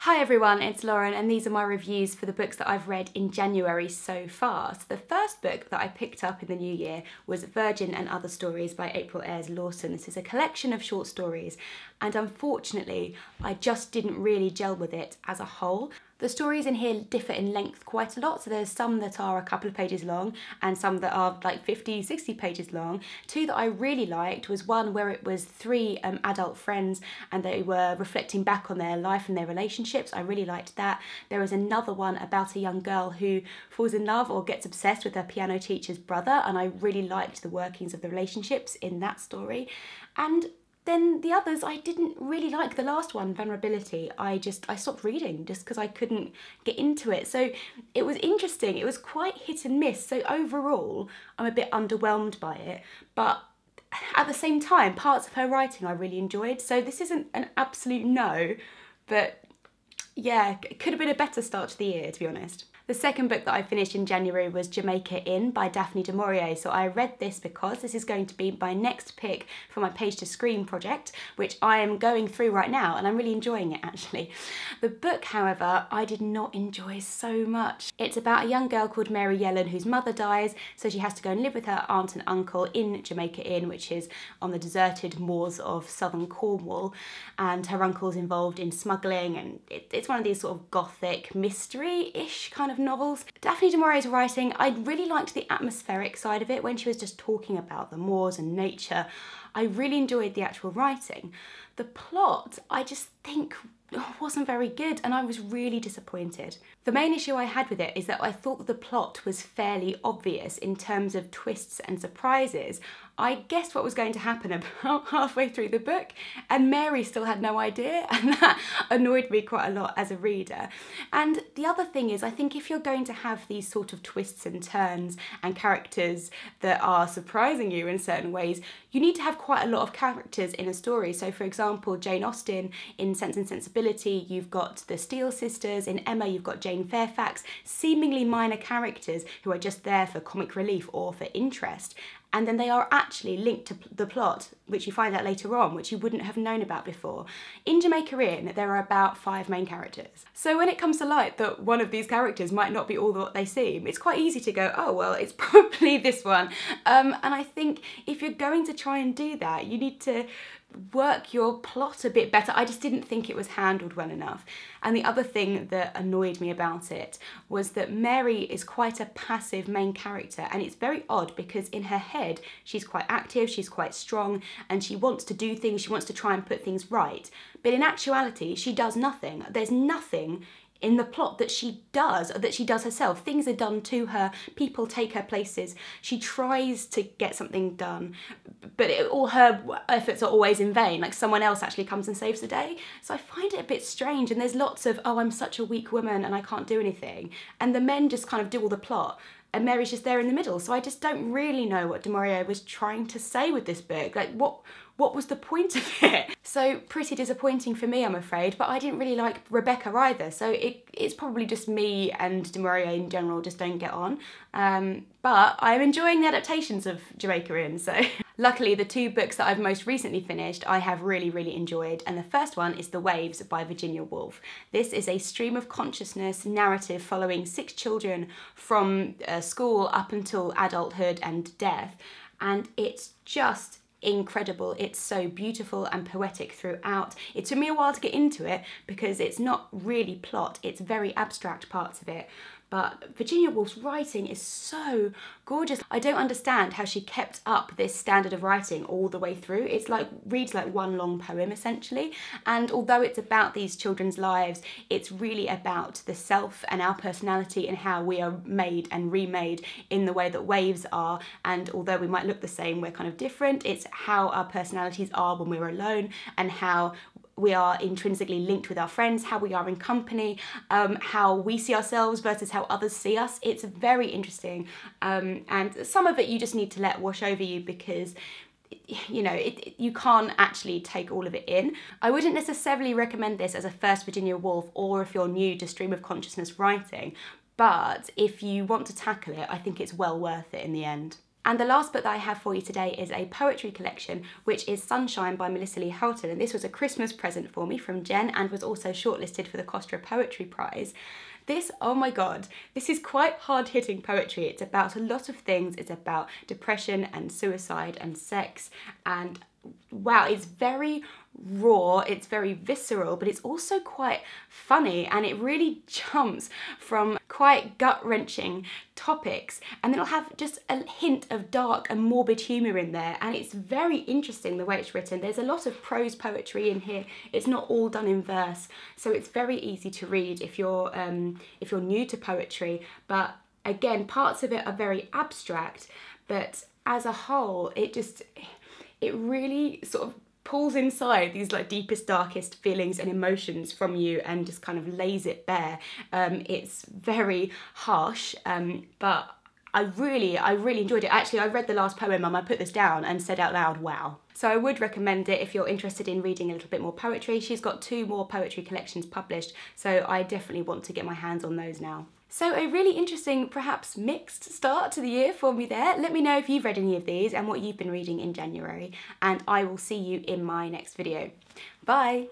Hi everyone, it's Lauren and these are my reviews for the books that I've read in January so far. So the first book that I picked up in the new year was Virgin and Other Stories by April Ayres Lawson. This is a collection of short stories and unfortunately I just didn't really gel with it as a whole. The stories in here differ in length quite a lot, so there's some that are a couple of pages long and some that are like 50, 60 pages long. Two that I really liked was one where it was three adult friends and they were reflecting back on their life and their relationships. I really liked that. There was another one about a young girl who falls in love or gets obsessed with her piano teacher's brother, and I really liked the workings of the relationships in that story. And then the others, I didn't really like. The last one, Vulnerability, I stopped reading just because I couldn't get into it. So it was interesting. It was quite hit and miss. So overall, I'm a bit underwhelmed by it. But at the same time, parts of her writing I really enjoyed. So this isn't an absolute no, but yeah, it could have been a better start to the year, to be honest. The second book that I finished in January was Jamaica Inn by Daphne du Maurier. So I read this because this is going to be my next pick for my Page to Screen project, which I am going through right now and I'm really enjoying it actually. The book, however, I did not enjoy so much. It's about a young girl called Mary Yellen whose mother dies, so she has to go and live with her aunt and uncle in Jamaica Inn, which is on the deserted moors of southern Cornwall, and her uncle's involved in smuggling, and it's one of these sort of gothic mystery-ish kind of novels. Daphne du Maurier's writing, I really liked the atmospheric side of it when she was just talking about the moors and nature. I really enjoyed the actual writing. The plot, I just think wasn't very good and I was really disappointed. The main issue I had with it is that I thought that the plot was fairly obvious in terms of twists and surprises. I guessed what was going to happen about halfway through the book and Mary still had no idea, and that annoyed me quite a lot as a reader. And the other thing is, I think if you're going to have these sort of twists and turns and characters that are surprising you in certain ways, you need to have quite a lot of characters in a story. So for example, Jane Austen in Sense and Sensibility, you've got the Steele sisters. In Emma, you've got Jane Fairfax, seemingly minor characters who are just there for comic relief or for interest. And then they are actually linked to the plot, which you find out later on, which you wouldn't have known about before. In Jamaica Inn, there are about 5 main characters. So when it comes to light that one of these characters might not be all what they seem, it's quite easy to go, oh, well, it's probably this one. And I think if you're going to try and do that, you need to work your plot a bit better. I just didn't think it was handled well enough. And the other thing that annoyed me about it was that Mary is quite a passive main character, and it's very odd because in her head she's quite active, she's quite strong, and she wants to do things, she wants to try and put things right. But in actuality, she does nothing. There's nothing in the plot that she does herself. Things are done to her, people take her places, she tries to get something done, but all her efforts are always in vain, like someone else actually comes and saves the day. So I find it a bit strange, and there's lots of, oh, I'm such a weak woman and I can't do anything, and the men just kind of do all the plot, and Mary's just there in the middle. So I just don't really know what du Maurier was trying to say with this book. Like, what was the point of it? So pretty disappointing for me, I'm afraid, but I didn't really like Rebecca either, so it's probably just me and du Maurier in general just don't get on. But I'm enjoying the adaptations of Jamaica Inn, so. Luckily, the 2 books that I've most recently finished, I have really enjoyed, and the first one is The Waves by Virginia Woolf. This is a stream of consciousness narrative following 6 children from school up until adulthood and death, and it's just incredible. It's so beautiful and poetic throughout. It took me a while to get into it because it's not really plot, it's very abstract parts of it. But Virginia Woolf's writing is so gorgeous. I don't understand how she kept up this standard of writing all the way through. It's like, reads like one long poem essentially. And although it's about these children's lives, it's really about the self and our personality and how we are made and remade in the way that waves are. And although we might look the same, we're kind of different. It's how our personalities are when we're alone, and how we are intrinsically linked with our friends, how we are in company, how we see ourselves versus how others see us. It's very interesting, and some of it you just need to let wash over you because you know, you can't actually take all of it in. I wouldn't necessarily recommend this as a first Virginia Woolf, or if you're new to stream of consciousness writing, but if you want to tackle it, I think it's well worth it in the end. And the last book that I have for you today is a poetry collection, which is Sunshine by Melissa Lee Houghton. And this was a Christmas present for me from Jen and was also shortlisted for the Costa Poetry Prize. This, oh my God, this is quite hard-hitting poetry. It's about a lot of things. It's about depression and suicide and sex, and wow, it's very raw, it's very visceral, but it's also quite funny, and it really jumps from quite gut-wrenching topics, and it'll have just a hint of dark and morbid humour in there, and it's very interesting the way it's written. There's a lot of prose poetry in here. It's not all done in verse, so it's very easy to read if you're new to poetry, but again, parts of it are very abstract, but as a whole, it really sort of pulls inside these like deepest, darkest feelings and emotions from you and just kind of lays it bare. It's very harsh, but I really enjoyed it. Actually, I read the last poem and I put this down and said out loud, wow. So I would recommend it if you're interested in reading a little bit more poetry. She's got 2 more poetry collections published, so I definitely want to get my hands on those now. So a really interesting, perhaps mixed start to the year for me there. Let me know if you've read any of these and what you've been reading in January, and I will see you in my next video. Bye!